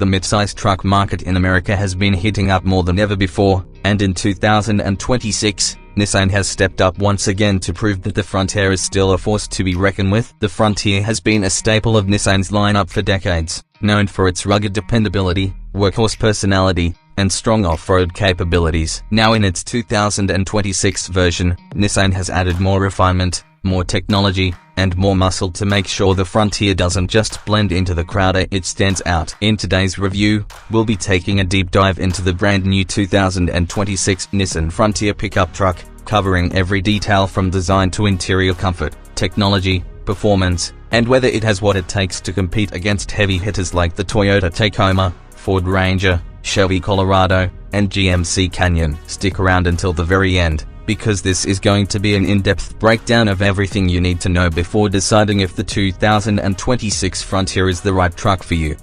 the midsize truck market in America has been heating up more than ever before, and in 2026, Nissan has stepped up once again to prove that the Frontier is still a force to be reckoned with. The Frontier has been a staple of Nissan's lineup for decades, known for its rugged dependability, workhorse personality, and strong off-road capabilities. Now in its 2026 version, Nissan has added more refinement, more technology, and more muscle to make sure the Frontier doesn't just blend into the crowd, it stands out. In today's review, we'll be taking a deep dive into the brand new 2026 Nissan Frontier pickup truck, covering every detail from design to interior comfort, technology, performance, and whether it has what it takes to compete against heavy hitters like the Toyota Tacoma, Ford Ranger, Chevy Colorado, and GMC Canyon. Stick around until the very end, because this is going to be an in-depth breakdown of everything you need to know before deciding if the 2026 Frontier is the right truck for you.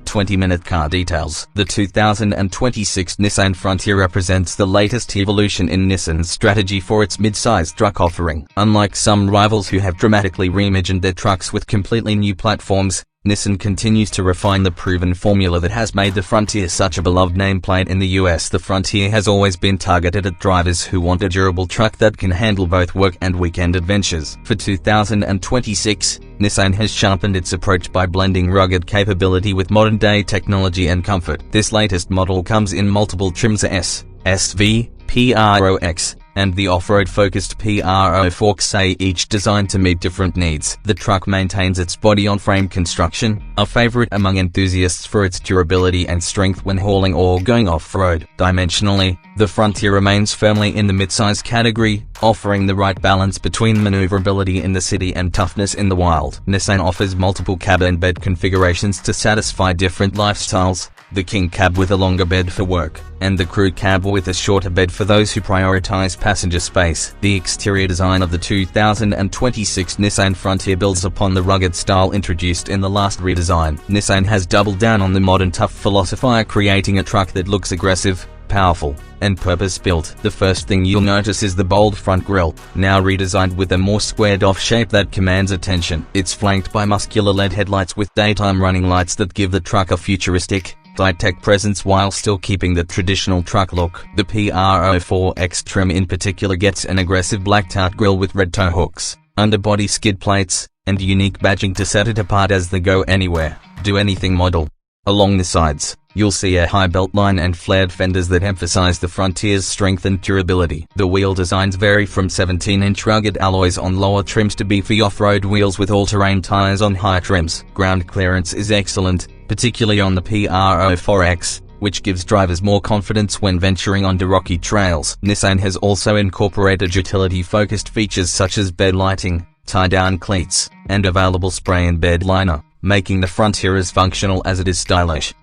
20-minute car details. The 2026 Nissan Frontier represents the latest evolution in Nissan's strategy for its mid-sized truck offering. Unlike some rivals who have dramatically reimagined their trucks with completely new platforms, Nissan continues to refine the proven formula that has made the Frontier such a beloved nameplate in the US. The Frontier has always been targeted at drivers who want a durable truck that can handle both work and weekend adventures. For 2026, Nissan has sharpened its approach by blending rugged capability with modern-day technology and comfort. This latest model comes in multiple trims: S, SV, PROX, and the off-road-focused PRO4X, each designed to meet different needs. The truck maintains its body-on-frame construction, a favorite among enthusiasts for its durability and strength when hauling or going off-road. Dimensionally, the Frontier remains firmly in the midsize category, offering the right balance between maneuverability in the city and toughness in the wild. Nissan offers multiple cab and bed configurations to satisfy different lifestyles: the king cab with a longer bed for work, and the crew cab with a shorter bed for those who prioritize passenger space. The exterior design of the 2026 Nissan Frontier builds upon the rugged style introduced in the last redesign. Nissan has doubled down on the modern tough philosophy, creating a truck that looks aggressive, powerful, and purpose-built. The first thing you'll notice is the bold front grille, now redesigned with a more squared-off shape that commands attention. It's flanked by muscular LED headlights with daytime running lights that give the truck a futuristic, high-tech presence while still keeping the traditional truck look. The PRO4X trim in particular gets an aggressive blacked-out grille with red tow hooks, underbody skid plates, and unique badging to set it apart as the go anywhere, do anything model. Along the sides, you'll see a high belt line and flared fenders that emphasize the Frontier's strength and durability. The wheel designs vary from 17-inch rugged alloys on lower trims to beefy off-road wheels with all-terrain tires on higher trims. Ground clearance is excellent, particularly on the PRO4X, which gives drivers more confidence when venturing onto rocky trails. Nissan has also incorporated utility-focused features such as bed lighting, tie-down cleats, and available spray and bed liner, making the Frontier as functional as it is stylish.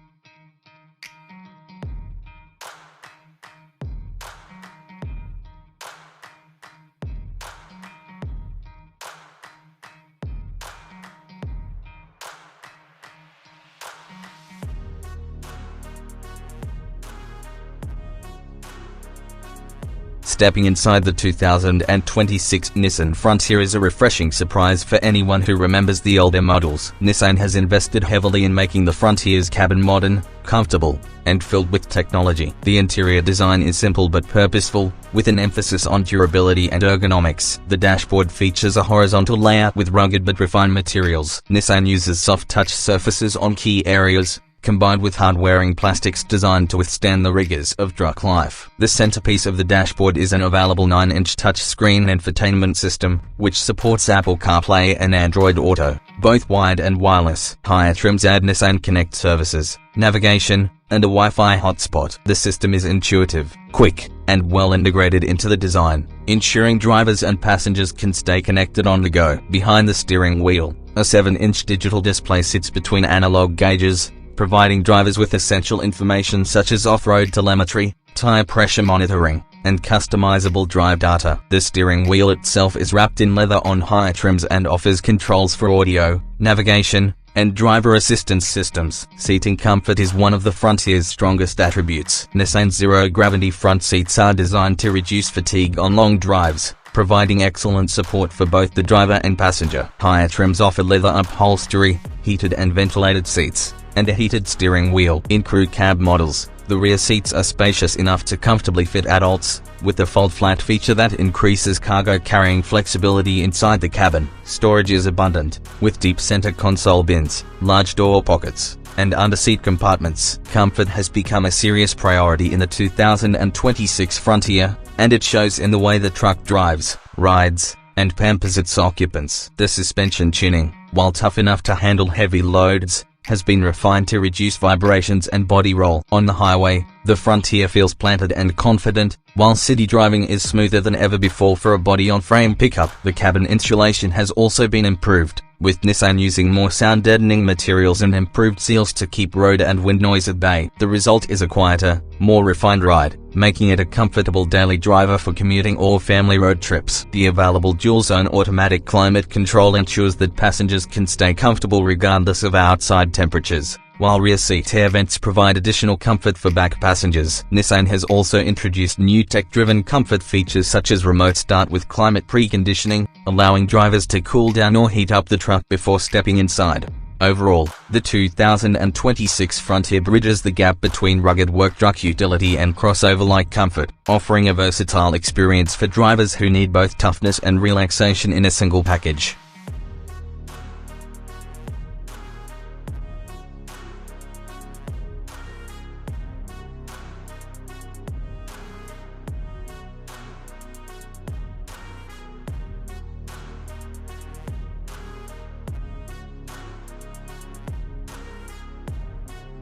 Stepping inside the 2026 Nissan Frontier is a refreshing surprise for anyone who remembers the older models. Nissan has invested heavily in making the Frontier's cabin modern, comfortable, and filled with technology. The interior design is simple but purposeful, with an emphasis on durability and ergonomics. The dashboard features a horizontal layout with rugged but refined materials. Nissan uses soft-touch surfaces on key areas, combined with hard-wearing plastics designed to withstand the rigors of truck life. The centerpiece of the dashboard is an available 9-inch touchscreen infotainment system, which supports Apple CarPlay and Android Auto, both wired and wireless. Higher trims add Nissan Connect services, navigation, and a Wi-Fi hotspot. The system is intuitive, quick, and well integrated into the design, ensuring drivers and passengers can stay connected on the go. Behind the steering wheel, a 7-inch digital display sits between analog gauges, providing drivers with essential information such as off-road telemetry, tire pressure monitoring, and customizable drive data. The steering wheel itself is wrapped in leather on higher trims and offers controls for audio, navigation, and driver assistance systems. Seating comfort is one of the Frontier's strongest attributes. Nissan's zero-gravity front seats are designed to reduce fatigue on long drives, providing excellent support for both the driver and passenger. Higher trims offer leather upholstery, heated and ventilated seats, and a heated steering wheel. In crew cab models, the rear seats are spacious enough to comfortably fit adults, with the fold-flat feature that increases cargo carrying flexibility inside the cabin. Storage is abundant, with deep center console bins, large door pockets, and underseat compartments. Comfort has become a serious priority in the 2026 Frontier, and it shows in the way the truck drives, rides, and pampers its occupants. The suspension tuning, while tough enough to handle heavy loads, has been refined to reduce vibrations and body roll. On the highway, the Frontier feels planted and confident, while city driving is smoother than ever before for a body-on-frame pickup. The cabin insulation has also been improved, with Nissan using more sound-deadening materials and improved seals to keep road and wind noise at bay. The result is a quieter, more refined ride, making it a comfortable daily driver for commuting or family road trips. The available dual-zone automatic climate control ensures that passengers can stay comfortable regardless of outside temperatures, while rear seat air vents provide additional comfort for back passengers. Nissan has also introduced new tech-driven comfort features such as remote start with climate preconditioning, allowing drivers to cool down or heat up the truck before stepping inside. Overall, the 2026 Frontier bridges the gap between rugged work truck utility and crossover-like comfort, offering a versatile experience for drivers who need both toughness and relaxation in a single package.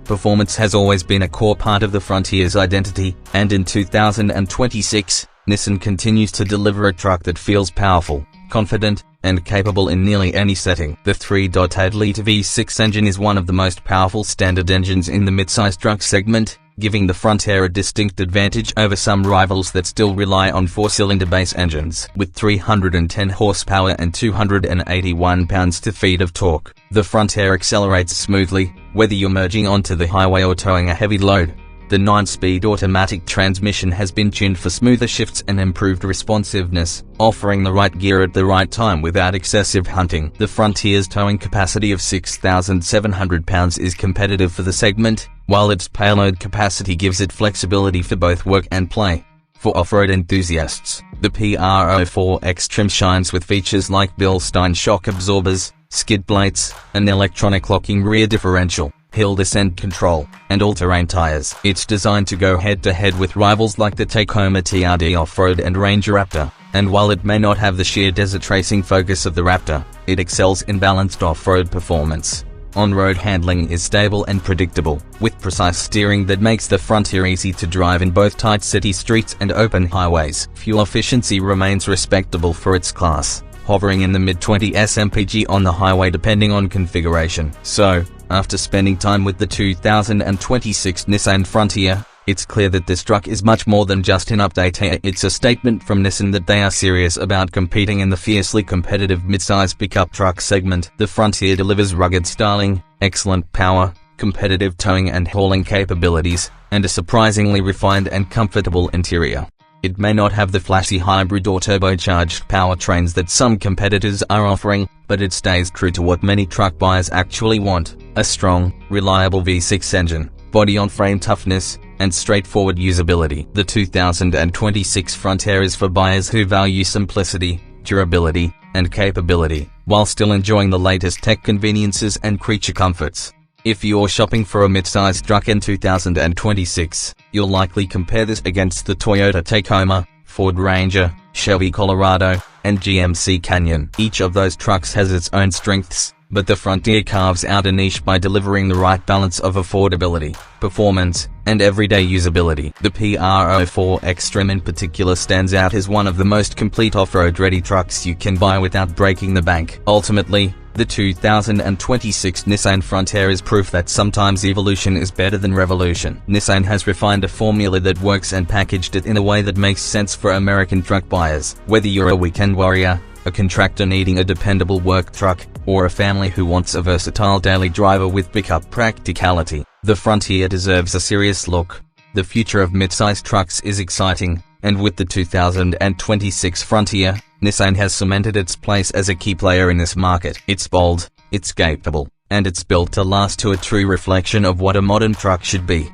Performance has always been a core part of the Frontier's identity, and in 2026, Nissan continues to deliver a truck that feels powerful, confident, and capable in nearly any setting. The 3.8-liter V6 engine is one of the most powerful standard engines in the midsize truck segment, giving the Frontier a distinct advantage over some rivals that still rely on four-cylinder base engines. With 310 horsepower and 281 pounds-to-feet of torque, the Frontier accelerates smoothly, whether you're merging onto the highway or towing a heavy load. The 9-speed automatic transmission has been tuned for smoother shifts and improved responsiveness, offering the right gear at the right time without excessive hunting. The Frontier's towing capacity of 6,700 pounds is competitive for the segment, while its payload capacity gives it flexibility for both work and play. For off-road enthusiasts, the Pro4X trim shines with features like Bilstein shock absorbers, skid plates, an electronic locking rear differential, hill descent control, and all-terrain tires. It's designed to go head-to-head with rivals like the Tacoma TRD Off-Road and Ranger Raptor, and while it may not have the sheer desert racing focus of the Raptor, it excels in balanced off-road performance. On-road handling is stable and predictable, with precise steering that makes the Frontier easy to drive in both tight city streets and open highways. Fuel efficiency remains respectable for its class, hovering in the mid-20s mpg on the highway depending on configuration. So, after spending time with the 2026 Nissan Frontier, it's clear that this truck is much more than just an update. It's a statement from Nissan that they are serious about competing in the fiercely competitive midsize pickup truck segment. The Frontier delivers rugged styling, excellent power, competitive towing and hauling capabilities, and a surprisingly refined and comfortable interior. It may not have the flashy hybrid or turbocharged powertrains that some competitors are offering, but it stays true to what many truck buyers actually want: a strong, reliable V6 engine, body-on-frame toughness, and straightforward usability. The 2026 Frontier is for buyers who value simplicity, durability, and capability, while still enjoying the latest tech conveniences and creature comforts. If you're shopping for a mid-sized truck in 2026, you'll likely compare this against the Toyota Tacoma, Ford Ranger, Chevy Colorado, and GMC Canyon. Each of those trucks has its own strengths, but the Frontier carves out a niche by delivering the right balance of affordability, performance, and everyday usability. The Pro4X trim in particular stands out as one of the most complete off-road ready trucks you can buy without breaking the bank. Ultimately, the 2026 Nissan Frontier is proof that sometimes evolution is better than revolution. Nissan has refined a formula that works and packaged it in a way that makes sense for American truck buyers. Whether you're a weekend warrior, a contractor needing a dependable work truck, or a family who wants a versatile daily driver with pickup practicality, the Frontier deserves a serious look. The future of midsize trucks is exciting, and with the 2026 Frontier, Nissan has cemented its place as a key player in this market. It's bold, it's capable, and it's built to last, to a true reflection of what a modern truck should be.